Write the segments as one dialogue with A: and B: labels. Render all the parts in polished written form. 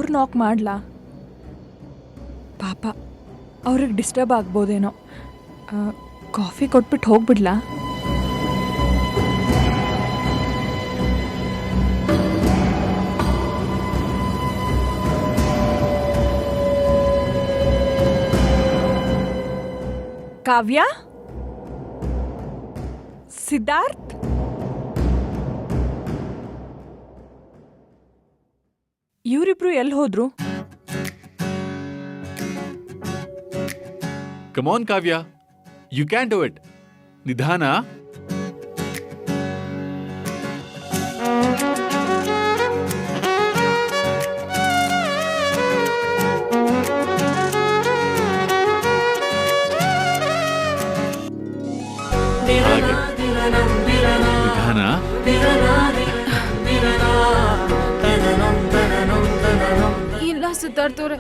A: Door ನಾಕ್ ಮಾಡ್ಲಾ? ಪಾಪ ಅವ್ರಿಗೆ ಡಿಸ್ಟರ್ಬ್ ಆಗ್ಬೋದೇನೋ. ಕಾಫಿ ಕೊಟ್ಬಿಟ್ಟು ಹೋಗ್ಬಿಡ್ಲಾ? ಕಾವ್ಯ, ಸಿದ್ಧಾರ್ಥ್, ಇವರಿಬ್ರು ಎಲ್ಲಿ ಹೋದ್ರು?
B: Come on, Kavya. You can do it. ನಿಧಾನ. ನಿಧಾನ.
A: ಇಲ್ಲ ಸಿದ್ಧಾರ್ಥ್ ಅವ್ರೆ,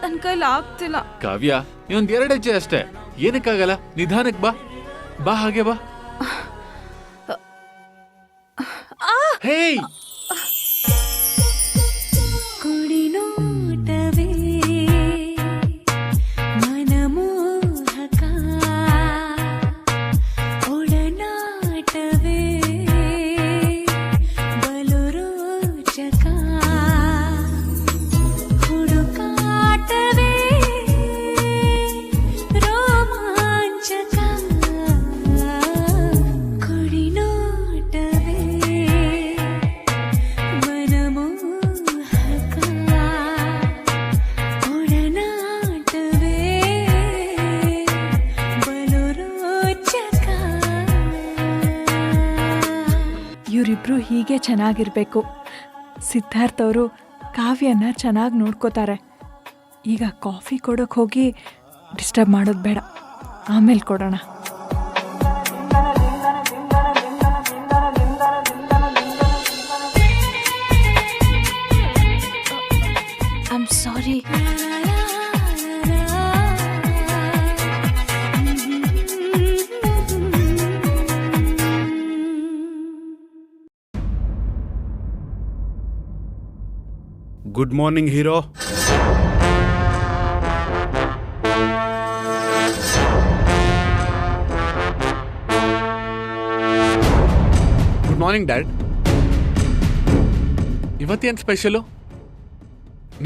A: ನನ್ನ ಕೈಲಿ ಆಗ್ತಿಲ್ಲ.
B: ಕಾವ್ಯ, ಇನ್ನೊಂದ್ 2 ಹೆಜ್ಜೆ ಅಷ್ಟೇ. ಏನಕ್ಕಾಗಲ್ಲ, ನಿಧಾನಕ್ ಬಾ. ಬಾ, ಹಾಗೆ ಬಾ. ಹೇಯ್,
A: ಇವರಿಬ್ರು ಹೀಗೆ ಚೆನ್ನಾಗಿರ್ಬೇಕು. ಸಿದ್ಧಾರ್ಥ್ ಅವರು ಕಾವ್ಯನ ಚೆನ್ನಾಗಿ ನೋಡ್ಕೋತಾರೆ. ಈಗ ಕಾಫಿ ಕೊಡೋಕೆ ಹೋಗಿ ಡಿಸ್ಟರ್ಬ್ ಮಾಡೋದು ಬೇಡ, ಆಮೇಲೆ ಕೊಡೋಣ. I am sorry.
C: Good morning hero.
B: Good morning dad. ಇವತ್ತೇನು ಸ್ಪೆಷಲು?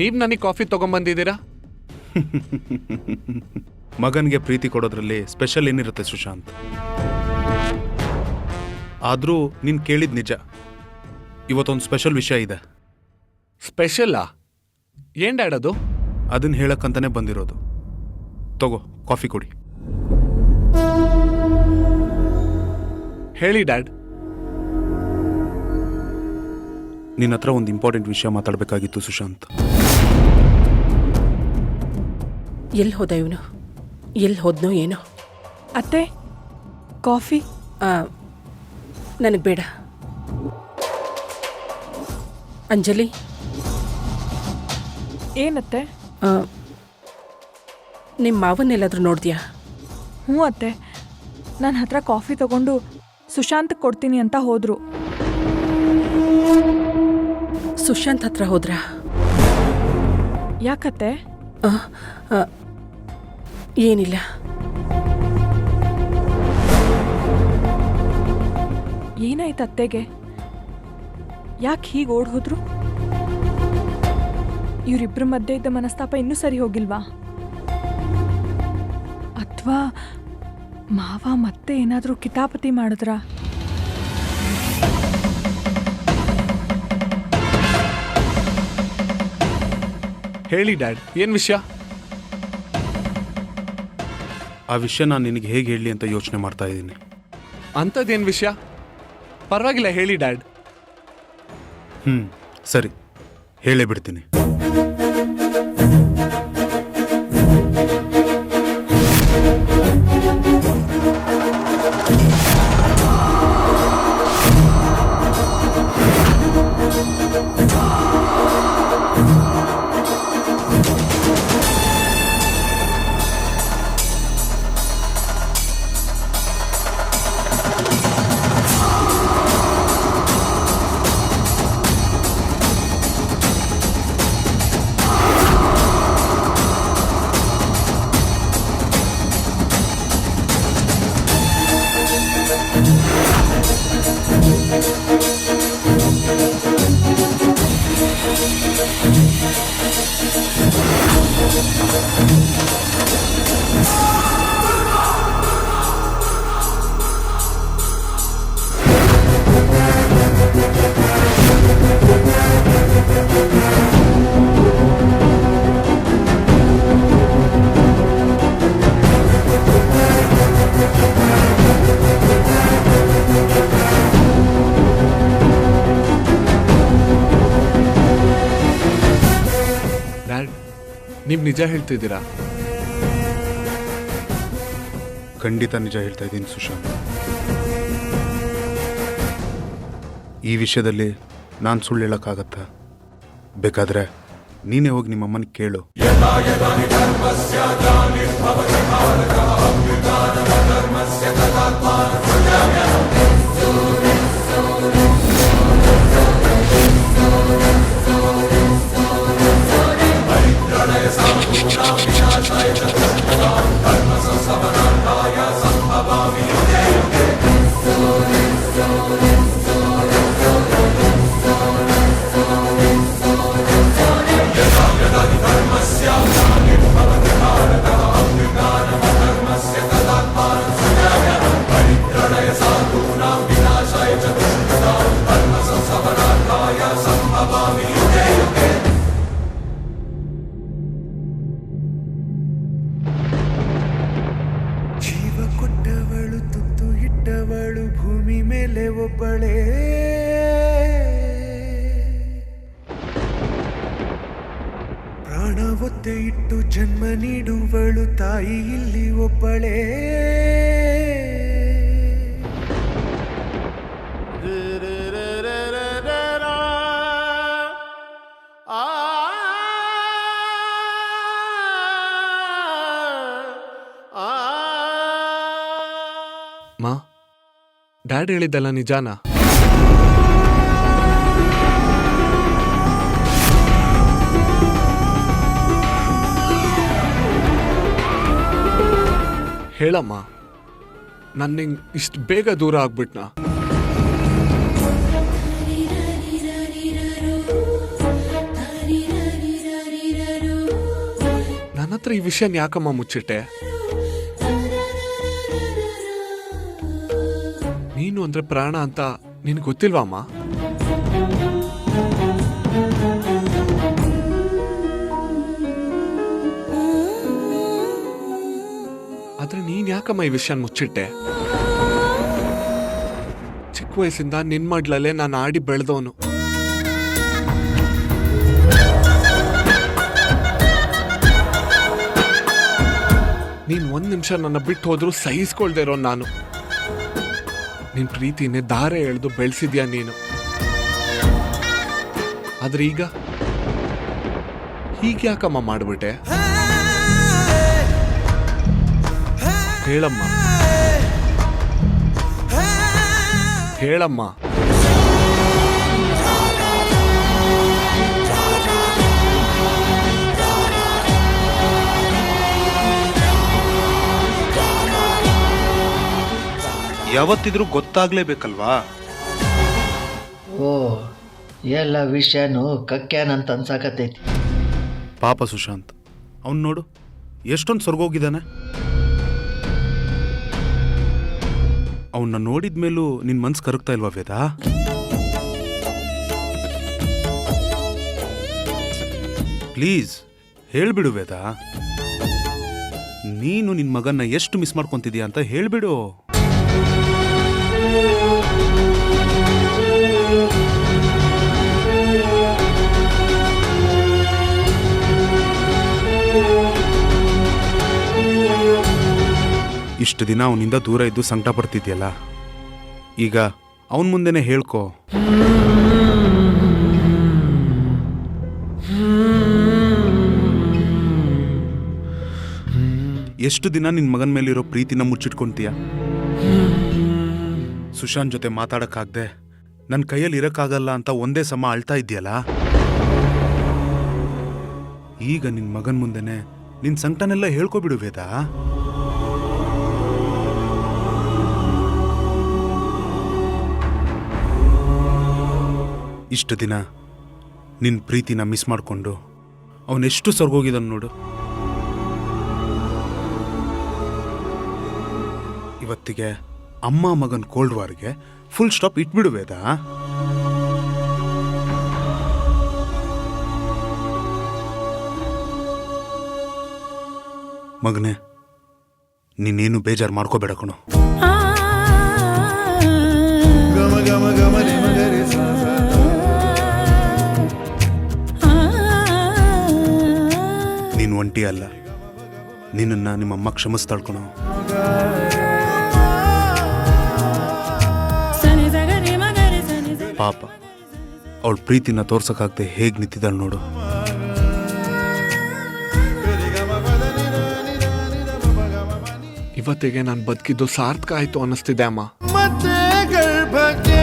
B: ನೀವು ನನಗೆ ಕಾಫಿ ತಗೊಂಬಂದಿದ್ದೀರಾ?
C: ಮಗನಿಗೆ ಪ್ರೀತಿ ಕೊಡೋದ್ರಲ್ಲಿ ಸ್ಪೆಷಲ್ ಏನಿರುತ್ತೆ ಸುಶಾಂತ್? ಆದರೂ ನೀನು ಕೇಳಿದ ನಿಜ. ಇವತ್ತೊಂದು ಸ್ಪೆಷಲ್ ವಿಷಯ ಇದೆ.
B: ಸ್ಪೆಷಲ್ಲಾ? ಏನ್ ಡ್ಯಾಡ್ ಅದು?
C: ಅದನ್ನ ಹೇಳಕ್ಕಂತಾನೆ ಬಂದಿರೋದು. ತಗೋ, ಕಾಫಿ ಕೊಡಿ.
B: ಹೇಳಿ ಡ್ಯಾಡ್.
C: ನಿನ್ನ ಹತ್ರ ಒಂದು ಇಂಪಾರ್ಟೆಂಟ್ ವಿಷಯ ಮಾತಾಡಬೇಕಾಗಿತ್ತು ಸುಶಾಂತ್.
D: ಎಲ್ಲಿ ಹೋದ ಇವನು? ಎಲ್ಲಿ ಹೋದ್ನೋ ಏನೋ?
A: ಅತ್ತೆ, ಕಾಫಿ
D: ನನಗೆ ಬೇಡ. ಅಂಜಲಿ,
A: ಏನತ್ತೆ?
D: ನಿಮ್ಮ ಮಾವನ್ನೆಲ್ಲಾದ್ರೂ ನೋಡಿದ್ಯಾ?
A: ಹ್ಞೂ ಅತ್ತೆ, ನನ್ನ ಹತ್ರ ಕಾಫಿ ತಗೊಂಡು ಸುಶಾಂತ್ ಕೊಡ್ತೀನಿ ಅಂತ ಹೋದ್ರು.
D: ಸುಶಾಂತ್ ಹತ್ರ ಹೋದ್ರಾ?
A: ಯಾಕತ್ತೆ?
D: ಏನಿಲ್ಲ.
A: ಏನಾಯ್ತು ಅತ್ತೆಗೆ? ಯಾಕೆ ಹೀಗೆ ಓಡ್ ಹೋದ್ರು? ಇವರಿಬ್ಬರ ಮಧ್ಯೆ ಇದ್ದ ಮನಸ್ತಾಪ ಇನ್ನೂ ಸರಿ ಹೋಗಿಲ್ವಾ? ಅಥವಾ ಮಾವ ಮತ್ತೆ ಏನಾದರೂ ಕಿತಾಪತಿ ಮಾಡಿದ್ರಾ?
B: ಹೇಳಿ ಡ್ಯಾಡ್, ಏನ್ ವಿಷಯ?
C: ಆ ವಿಷಯ ನಾನು ನಿನಗೆ ಹೇಗೆ ಹೇಳಲಿ ಅಂತ ಯೋಚನೆ ಮಾಡ್ತಾ ಇದ್ದೀನಿ.
B: ಅಂಥದ್ದೇನು ವಿಷಯ? ಪರವಾಗಿಲ್ಲ, ಹೇಳಿ ಡ್ಯಾಡ್.
C: ಸರಿ, ಹೇಳೇ ಬಿಡ್ತೀನಿ.
E: ನಿಜ ಹೇಳ್ತಿದ್ದೀರಾ?
C: ಖಂಡಿತ ನಿಜ ಹೇಳ್ತಾ ಇದ್ದೀನಿ ಸುಶಾಂತ್. ಈ ವಿಷಯದಲ್ಲಿ ನಾನು ಸುಳ್ಳು ಹೇಳೋಕ್ಕಾಗತ್ತಾ? ಬೇಕಾದ್ರೆ ನೀನೇ ಹೋಗಿ ನಿಮ್ಮಮ್ಮನ ಕೇಳು.
F: ಜೀವ ಕೊಟ್ಟವಳು ತುತ್ತು ಇಟ್ಟವಳು ಭೂಮಿ ಮೇಲೆ ಒಬ್ಬಳೇ, ಪ್ರಾಣ ಒತ್ತೆ ಇಟ್ಟು ಜನ್ಮ ನೀಡುವಳು ತಾಯಿ ಇಲ್ಲಿ ಒಬ್ಬಳೇ.
E: ಮಾ, ಡ್ಯಾಡ್ ಹೇಳಿದ್ದಲ್ಲ ನಿಜಾನಾ? ಹೇಳಮ್ಮ, ನಾನು ನಿಂಗೆ ಇಷ್ಟು ಬೇಗ ದೂರ ಆಗ್ಬಿಟ್ನಾ? ನನ್ನ ಹತ್ರ ಈ ವಿಷಯನ ಯಾಕಮ್ಮ ಮುಚ್ಚಿಟ್ಟೆ? ನೀನು ಅಂದ್ರೆ ಪ್ರಾಣ ಅಂತ ನಿನಗೆ ಗೊತ್ತಿಲ್ವಮ್ಮ? ಆದ್ರೆ ನೀನ್ ಯಾಕಮ್ಮ ಈ ವಿಷಯ ಮುಚ್ಚಿಟ್ಟೆ? ಚಿಕ್ಕ ವಯಸ್ಸಿಂದ ನಿನ್ ಮಡ್ಲಲ್ಲೇ ನಾನು ಆಡಿ ಬೆಳೆದವನು. ನೀನ್ ಒಂದ್ ನಿಮಿಷ ನನ್ನ ಬಿಟ್ಟು ಹೋದ್ರೂ ಸಹಿಸ್ಕೊಳ್ದೇ ಇರೋ ನಾನು. ನಿನ್ ಪ್ರೀತಿನೇ ದಾರೆ ಎಳೆದು ಬೆಳೆಸಿದ್ಯಾ ನೀನು. ಆದ್ರೆ ಈಗ ಹೀಗೆ ಯಾಕಮ್ಮ ಮಾಡ್ಬಿಟ್ಟೆ? ಹೇಳಮ್ಮ, ಹೇಳಮ್ಮ.
C: ಯಾವತ್ತಿದ್ರೂ ಗೊತ್ತಾಗ್ಲೇಬೇಕಲ್ವಾ?
G: ಓ, ಎಲ್ಲ ವಿಷಯನೂ ಕಕ್ಕ್ಯಾನಂತ ಅನ್ಸಾಕತ್ತೈತಿ.
C: ಪಾಪ ಸುಶಾಂತ್, ಅವ್ನು ನೋಡು ಎಷ್ಟೊಂದು ಸ್ವರ್ಗೋಗಿದ್ದಾನೆ. ಅವನ್ನ ನೋಡಿದ ಮೇಲೂ ನಿನ್ ಮನ್ಸು ಕರಗ್ತಾ ಇಲ್ವಾ ವೇದ? ಪ್ಲೀಸ್ ಹೇಳ್ಬಿಡು ವೇದ, ನೀನು ನಿನ್ ಮಗನ್ನ ಎಷ್ಟು ಮಿಸ್ ಮಾಡ್ಕೊಂತಿದ್ಯಾ ಅಂತ ಹೇಳ್ಬಿಡು. ಇಷ್ಟು ದಿನ ಅವನಿಂದ ದೂರ ಇದ್ದು ಸಂಕಟ ಪಡ್ತಿದ್ಯಲ್ಲ, ಈಗ ಅವನ ಮುಂದೆನೆ ಹೇಳ್ಕೊ. ಎಷ್ಟು ದಿನ ನಿನ್ ಮಗನ ಮೇಲಿರೋ ಪ್ರೀತಿನ ಮುಚ್ಚಿಟ್ಕೊಂತೀಯ? ಸುಶಾಂತ್ ಜೊತೆ ಮಾತಾಡಕ್ಕಾಗ್ದೆ ನನ್ನ ಕೈಯಲ್ಲಿ ಇರಕ್ಕಾಗಲ್ಲ ಅಂತ ಒಂದೇ ಸಮ ಅಳ್ತಾ ಇದೆಯಲ್ಲ, ಈಗ ನಿನ್ ಮಗನ್ ಮುಂದೆನೆ ನಿನ್ ಸಂಕಟನೆಲ್ಲ ಹೇಳ್ಕೊಬಿಡು ವೇದ. ಇಷ್ಟು ದಿನ ನಿನ್ ಪ್ರೀತಿನ ಮಿಸ್ ಮಾಡಿಕೊಂಡು ಅವನೆಷ್ಟು ಸ್ವರ್ಗೋಗಿದನು ನೋಡು. ಇವತ್ತಿಗೆ ಅಮ್ಮ ಮಗನ್ ಕೋಲ್ಡ್ ವಾರ್ಗೆ ಫುಲ್ ಸ್ಟಾಪ್ ಇಟ್ಬಿಡು ವೇದ. ಮಗನೇ, ನೀನೇನು ಬೇಜಾರು ಮಾಡ್ಕೋಬೇಡ ಕಣೋ.
F: ಗಮ ಗಮ ಗಮ ರೆ ಮಗರೆ ಸಾ ಸಾ.
C: ನೀನು ಒಂಟಿ ಅಲ್ಲ. ನಿನ್ನನ್ನು ನಿಮ್ಮಮ್ಮ ಕ್ಷಮಿಸ್ತಾಳ್ಕೊಳೋ. ಪಾಪ ಅವಳ ಪ್ರೀತಿನ ತೋರ್ಸಕ್ಕಾಗದೆ ಹೇಗೆ ನಿಂತಿದ್ದಾಳೆ ನೋಡು.
E: ಇವತ್ತಿಗೆ ನಾನು ಬದುಕಿದ್ದು ಸಾರ್ಥಕ ಆಯ್ತು ಅನ್ನಿಸ್ತಿದೆ ಅಮ್ಮ.
F: ಮತ್ತೆ ಗರ್ಭಕ್ಕೆ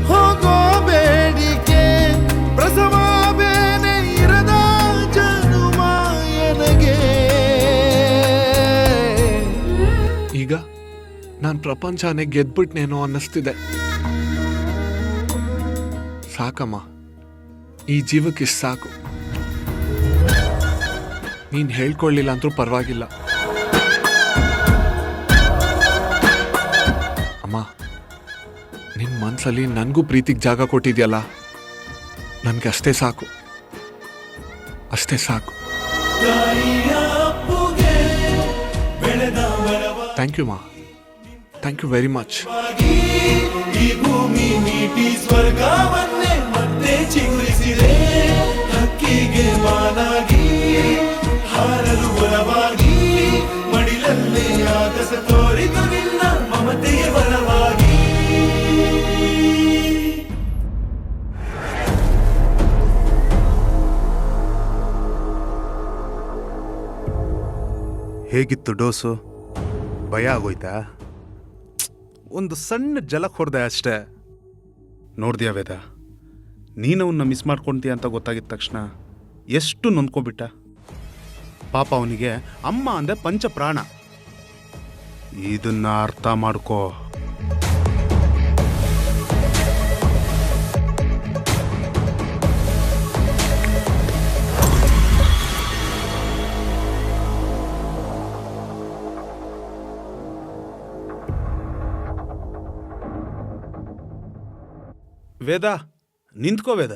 F: ಹೋಗೋ ಬೇಡಿಕೆ ಪ್ರಸವ ಬೇನೆ ಇರದ ಜನುಮ ಎನಗೆ.
E: ಈಗ ನಾನು ಪ್ರಪಂಚನೇ ಗೆದ್ಬಿಟ್ನೇನೋ ಅನ್ನಿಸ್ತಿದೆ. ಸಾಕಮ್ಮ, ಈ ಜೀವಕ್ಕಿಷ್ಟು ಸಾಕು. ನೀನು ಹೇಳ್ಕೊಳ್ಳಿಲ್ಲ ಅಂತೂ ಪರವಾಗಿಲ್ಲ. ಅಮ್ಮ, ನಿನ್ನ ಮನಸ್ಸಲ್ಲಿ ನನಗೂ ಪ್ರೀತಿಗೆ ಜಾಗ ಕೊಟ್ಟಿದ್ಯಲ್ಲ, ನನಗೆ ಅಷ್ಟೇ ಸಾಕು, ಅಷ್ಟೇ ಸಾಕು. ಥ್ಯಾಂಕ್ ಯು ಮಾ, ಥ್ಯಾಂಕ್ ಯು ವೆರಿ ಮಚ್.
F: ಈ ಭೂಮಿ ನೀಟಿ ಸ್ವರ್ಗವನ್ನೇ ಮತ್ತೆ ಚಿಗುರಿಸಿದೆ. ಹಕ್ಕಿಗೆ ಮಾನಾಗಿ ಹಾರಲು ಬಲವಾಗಿ ಮಡಿಲಲ್ಲೇ ಆಗಸ ತೋರಿತು ನಿನ್ನ ಮಮತೆಯ ಬಲವಾಗಿ.
C: ಹೇಗಿತ್ತು ಡೋಸು? ಭಯ ಆಗೋಯ್ತಾ? ಒಂದು ಸಣ್ಣ ಜಲಕ್ಕೆ ಹೊಡೆದೆ ಅಷ್ಟೇ. ನೋಡ್ದ್ಯಾ ವೇದ, ನೀನವನ್ನ ಮಿಸ್ ಮಾಡ್ಕೊಳ್ತೀಯ ಅಂತ ಗೊತ್ತಾಗಿದ ತಕ್ಷಣ ಎಷ್ಟು ನೊಂದ್ಕೊಬಿಟ್ಟ. ಪಾಪ ಅವನಿಗೆ ಅಮ್ಮ ಅಂದೆ ಪಂಚ ಪ್ರಾಣ. ಇದನ್ನ ಅರ್ಥ ಮಾಡ್ಕೋ. ವೇದ, ನಿಂತ್ಕೋ ವೇದ.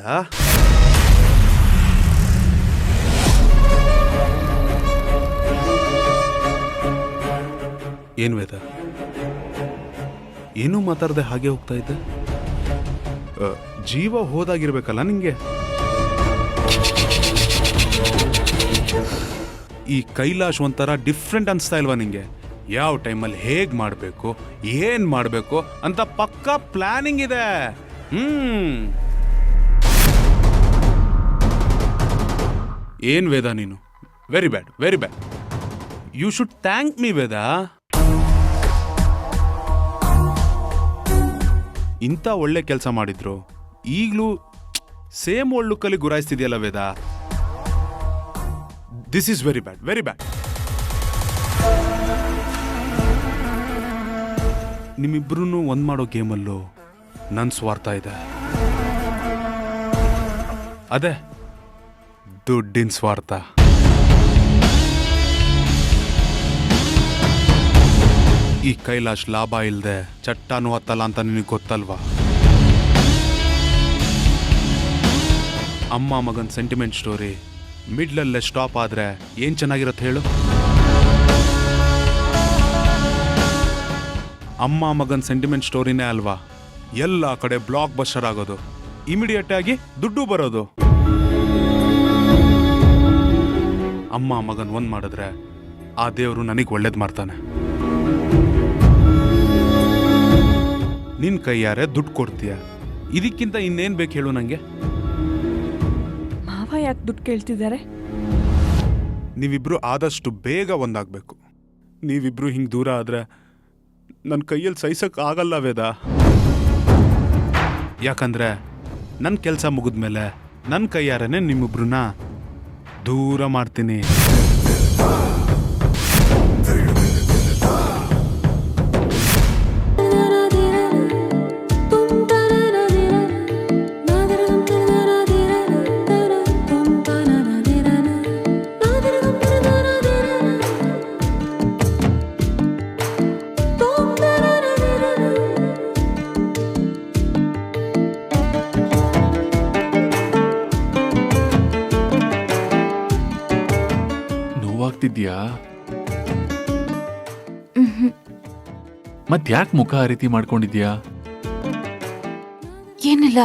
C: ಏನ್ ವೇದ, ಏನೂ ಮಾತಾಡದೆ ಹಾಗೆ ಹೋಗ್ತಾ ಇದ್ದೆ? ಜೀವ ಹೋದಾಗಿರ್ಬೇಕಲ್ಲ ನಿಂಗೆ. ಈ ಕೈಲಾಶ್ ಒಂಥರ ಡಿಫ್ರೆಂಟ್ ಅನ್ಸ್ತಾ ಇಲ್ವಾ ನಿಂಗೆ? ಯಾವ ಟೈಮಲ್ಲಿ ಹೇಗ್ ಮಾಡಬೇಕು, ಏನ್ ಮಾಡಬೇಕು ಅಂತ ಪಕ್ಕಾ ಪ್ಲಾನಿಂಗ್ ಇದೆ. ಏನ್ ವೇದ ನೀನು? Very bad, very bad. You should thank me Veda. ಇಂಥ ಒಳ್ಳೆ ಕೆಲಸ ಮಾಡಿದ್ರು ಈಗಲೂ ಸೇಮ್ ಓಲ್ಡ್ ಲುಕ್ಕಲ್ಲಿ ಗುರಾಯಿಸ್ತಿದೆಯಲ್ಲ Veda. This is very bad, very bad. ನಿಮ್ಮಿಬ್ರು ಒಂದ್ ಮಾಡೋ ಗೇಮಲ್ಲೂ ನನ್ನ ಸ್ವಾರ್ಥ ಇದೆ. ಅದೇ ದುಡ್ಡಿನ ಸ್ವಾರ್ಥ. ಈ ಕೈಲಾಶ್ ಲಾಭ ಇಲ್ಲದೆ ಚಟ್ಟಾನು ಹತ್ತಲ್ಲ ಅಂತ ನಿನಗೆ ಗೊತ್ತಲ್ವಾ? ಅಮ್ಮ ಮಗನ್ ಸೆಂಟಿಮೆಂಟ್ ಸ್ಟೋರಿ ಮಿಡ್ಲಲ್ಲೇ ಸ್ಟಾಪ್ ಆದ್ರೆ ಏನ್ ಚೆನ್ನಾಗಿರತ್ತೆ ಹೇಳು? ಅಮ್ಮ ಮಗನ್ ಸೆಂಟಿಮೆಂಟ್ ಸ್ಟೋರಿನೇ ಅಲ್ವಾ ಎಲ್ಲ ಕಡೆ ಬ್ಲಾಕ್ ಬಸ್ಟರ್ ಆಗೋದು, ಇಮಿಡಿಯೇಟ್ ಆಗಿ ದುಡ್ಡು ಬರೋದು. ಅಮ್ಮ ಮಗನ್ ಒಂದ್ ಮಾಡಿದ್ರೆ ಆ ದೇವರು ನನಗೆ ಒಳ್ಳೇದ್ ಮಾಡ್ತಾನೆ. ನಿನ್ ಕೈಯಾರೆ ದುಡ್ಡು ಕೊಡ್ತೀಯ, ಇದಕ್ಕಿಂತ ಇನ್ನೇನ್ ಬೇಕು ಹೇಳು ನಂಗೆ?
A: ಮಾವ ಯಾಕೆ ದುಡ್ಡು ಕೇಳ್ತಿದ್ದಾರೆ?
C: ನೀವಿಬ್ರು ಆದಷ್ಟು ಬೇಗ ಒಂದಾಗಬೇಕು. ನೀವಿಬ್ರು ಹಿಂಗೆ ದೂರ ಆದ್ರೆ ನನ್ನ ಕೈಯಲ್ಲಿ ಸಹಿಸಕ್ ಆಗಲ್ಲ ವೇದ. ಯಾಕಂದ್ರೆ ನನ್ನ ಕೆಲಸ ಮುಗಿದ್ಮೇಲೆ ನನ್ನ ಕೈಯಾರನೆ ನಿಮ್ಮಿಬ್ರನ್ನ ದೂರ ಮಾಡ್ತೀನಿ.
B: ನೋವಾಗ್ತಿದ್ಯಾ? ಮತ್ ಯಾಕೆ ಮುಖ ಆ ರೀತಿ ಮಾಡ್ಕೊಂಡಿದ್ಯಾ?
H: ಏನಿಲ್ಲ.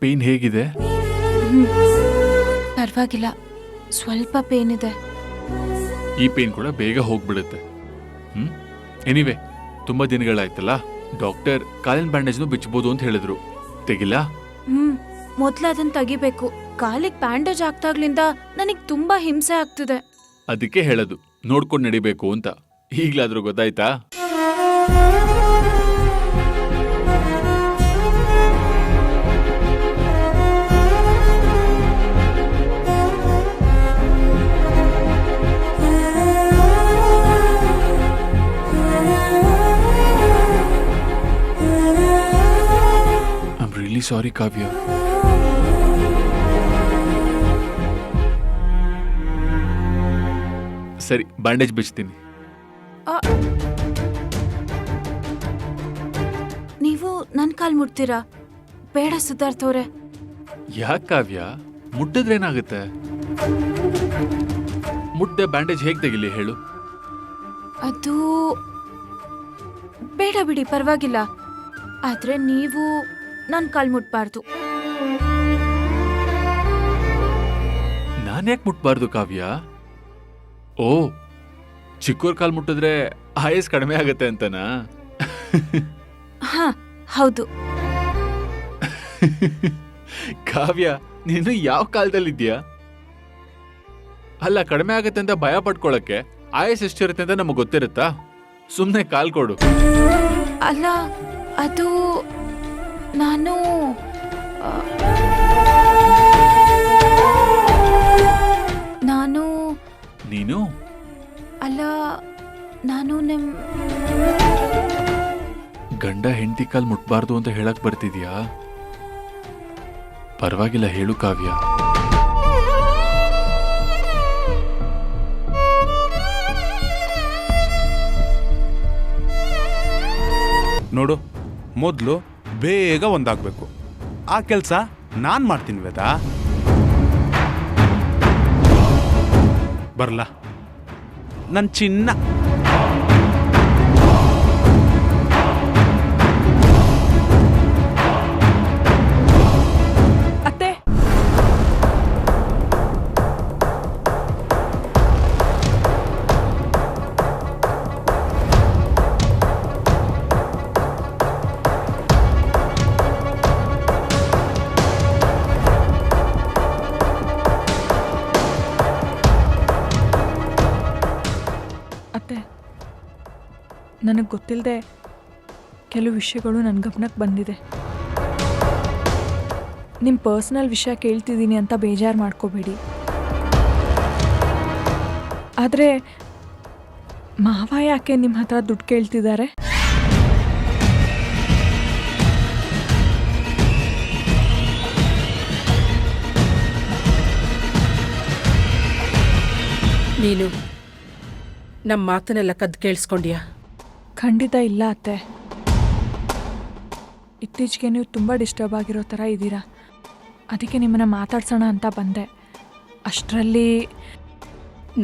B: ಪೇನ್ ಹೇಗಿದೆ?
H: ಪರವಾಗಿಲ್ಲ, ಸ್ವಲ್ಪ ಪೇನ್ ಇದೆ.
B: ಈ ಪೇನ್ ಕೂಡ ಬೇಗ ಹೋಗ್ಬಿಡುತ್ತೆ. ಎನಿವೆ, ತುಂಬಾ ದಿನಗಳಾಯ್ತಲ್ಲ, ಡಾಕ್ಟರ್ ಕಾಲಿನ ಬ್ಯಾಂಡೇಜ್ನು ಬಿಚ್ಚಬಹುದು ಅಂತ ಹೇಳಿದ್ರು. ತೆಗಿಲ್ಲ?
H: ಮೊದ್ಲು ಅದನ್ನ ತೆಗಿಬೇಕು. ಕಾಲಿಗೆ ಬ್ಯಾಂಡೇಜ್ ಆಗ್ತಾಗ್ಲಿಂದ ನನಗ್ ತುಂಬಾ ಹಿಂಸೆ ಆಗ್ತಿದೆ.
B: ಅದಕ್ಕೆ ಹೇಳೋದು, ನೋಡ್ಕೊಂಡು ನಡಿಬೇಕು ಅಂತ. ಈಗ್ಲಾದ್ರೂ ಗೊತ್ತಾಯ್ತಾ? I'm really sorry, ಕಾವ್ಯ. ಸರಿ, ಬ್ಯಾಂಡೇಜ್ ಬಿಚ್ತೀನಿ.
H: ನೀವು ನನ್ ಕಾಲ್ ಮುಟ್ತೀರಾ? ಬೇಡ ಸಿದ್ಧಾರ್ಥ್ ಅವ್ರೆ.
B: ಯಾಕೆ ಕಾವ್ಯ? ಮುಟ್ಟಿದ್ರೇನಾಗುತ್ತೆ? ಮುಟ್ಟದೆ ಬ್ಯಾಂಡೇಜ್ ಹೇಗೆ ತೆಗಿಲಿ ಹೇಳು?
H: ಅದು ಬೇಡ ಬಿಡಿ, ಪರವಾಗಿಲ್ಲ. ಆದ್ರೆ ನೀವು ನನ್ ಕಾಲ್ ಮುಟ್ಬಾರ್ದು.
B: ನಾನ್ಯಾಕೆ ಮುಟ್ಬಾರ್ದು ಕಾವ್ಯ? ಓ, ಚಿಕ್ಕೋರ್ ಕಾಲ್ ಮುಟ್ಟಿದ್ರೆ ಆಯಸ್ ಕಡಿಮೆ ಆಗತ್ತೆ ಅಂತನಾ?
H: ಹಾ, ಹೌದು.
B: ಕಾವ್ಯ, ನೀನು ಯಾವ ಕಾಲದಲ್ಲಿದ್ಯಾ? ಅಲ್ಲ, ಕಡಿಮೆ ಆಗತ್ತೆ ಅಂತ ಭಯ ಪಡ್ಕೊಳಕ್ಕೆ ಆಯಸ್ ಎಷ್ಟಿರುತ್ತೆ ಅಂತ ನಮಗ್ ಗೊತ್ತಿರುತ್ತಾ? ಸುಮ್ನೆ ಕಾಲ್ ಕೊಡು.
H: ಅಲ್ಲ, ಅದು ನಾನು
B: ನೀನು
H: ಅಲ್ಲ, ನಾನು
B: ಗಂಡ ಹೆಂಡತಿ ಕಾಲ್ ಮುಟ್ಬಾರ್ದು ಅಂತ ಹೇಳಕ್ ಬರ್ತಿದ್ಯಾ? ಪರವಾಗಿಲ್ಲ, ಹೇಳು ಕಾವ್ಯ.
C: ನೋಡು, ಮೊದಲು ಬೇಗ ಒಂದಾಗಬೇಕು. ಆ ಕೆಲಸ ನಾನು ಮಾಡ್ತೀನಿ ವೇದ. ಬರಲ್ಲ ನನ್ನ ಚಿನ್ನ.
A: ಅತ್ತೆ, ಅತ್ತೆ, ನನಗೆ ಗೊತ್ತಿಲ್ಲದೆ ಕೆಲವು ವಿಷಯಗಳು ನನ್ನ ಗಮನಕ್ಕೆ ಬಂದಿದೆ. ನಿಮ್ಮ ಪರ್ಸ್ನಲ್ ವಿಷಯ ಕೇಳ್ತಿದ್ದೀನಿ ಅಂತ ಬೇಜಾರು ಮಾಡ್ಕೋಬೇಡಿ. ಆದರೆ ಮಾವ ಯಾಕೆ ನಿಮ್ಮ ಹತ್ರ ದುಡ್ಡು ಕೇಳ್ತಿದ್ದಾರೆ?
D: ನೀನು ನಮ್ಮ ಮಾತನ್ನೆಲ್ಲ ಕದ್ದು ಕೇಳಿಸ್ಕೊಂಡ್ಯಾ?
A: ಖಂಡಿತ ಇಲ್ಲ ಅತ್ತೆ. ಇತ್ತೀಚೆಗೆ ನೀವು ತುಂಬ ಡಿಸ್ಟರ್ಬ್ ಆಗಿರೋ ಥರ ಇದ್ದೀರಾ. ಅದಕ್ಕೆ ನಿಮ್ಮನ್ನು ಮಾತಾಡ್ಸೋಣ ಅಂತ ಬಂದೆ. ಅಷ್ಟರಲ್ಲಿ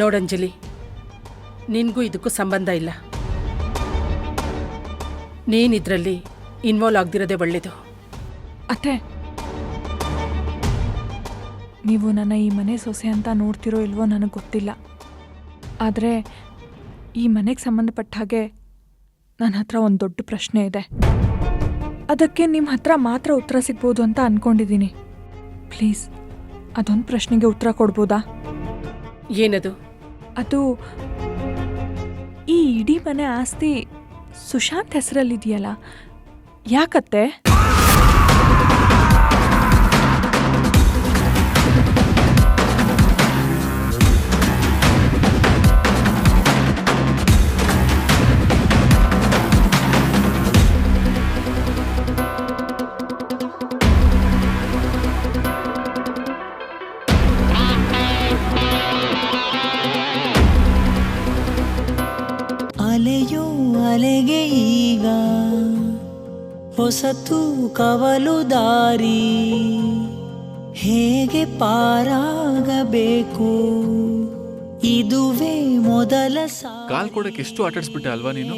D: ನೋಡಂಜಲಿ, ನಿನಗೂ ಇದಕ್ಕೂ ಸಂಬಂಧ ಇಲ್ಲ. ನೀನಿದ್ರಲ್ಲಿ ಇನ್ವಾಲ್ವ್ ಆಗದಿರೋದೇ ಒಳ್ಳೇದು.
A: ಅತ್ತೆ, ನೀವು ನನ್ನ ಈ ಮನೆ ಸೊಸೆ ಅಂತ ನೋಡ್ತಿರೋ ಇಲ್ವೋ ನನಗೆ ಗೊತ್ತಿಲ್ಲ. ಆದರೆ ಈ ಮನೆಗೆ ಸಂಬಂಧಪಟ್ಟ ಹಾಗೆ ನನ್ನ ಹತ್ರ ಒಂದು ದೊಡ್ಡ ಪ್ರಶ್ನೆ ಇದೆ. ಅದಕ್ಕೆ ನಿಮ್ಮ ಹತ್ರ ಮಾತ್ರ ಉತ್ತರ ಸಿಗ್ಬೋದು ಅಂತ ಅಂದ್ಕೊಂಡಿದ್ದೀನಿ. ಪ್ಲೀಸ್, ಅದೊಂದು ಪ್ರಶ್ನೆಗೆ ಉತ್ತರ ಕೊಡ್ಬೋದಾ?
D: ಏನದು?
A: ಅದು ಈ ಇಡೀ ಮನೆ ಆಸ್ತಿ ಸುಶಾಂತ್ ಹೆಸರಲ್ಲಿದೆಯಲ್ಲ, ಯಾಕತ್ತೆ?
I: ಅಲೆಯೋ ಅಲೆಗೆ ಈಗ ಹೊಸತು ಕವಲು ದಾರಿ, ಹೇಗೆ ಪಾರಾಗಬೇಕು ಇದುವೇ ಮೊದಲ
B: ಕಾಲ್ ಕೊಡಕ್ಕೆ ಎಷ್ಟು ಆಟಾಡ್ಸ್ಬಿಟ್ಟೆ ಅಲ್ವಾ ನೀನು?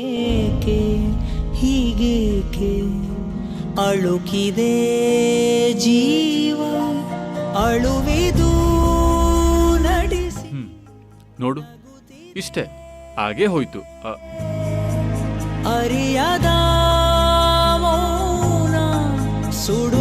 I: ಹೀಗೇಕೆ ಅಳುಕಿದೆ ಜೀವ ಅಳುವಿದು ನಡೆಸಿ
B: ನೋಡು ಇಷ್ಟೇ ಹಾಗೇ ಹೋಯ್ತು
I: ಅರಿಯದ ಮೌನ ಸುಡು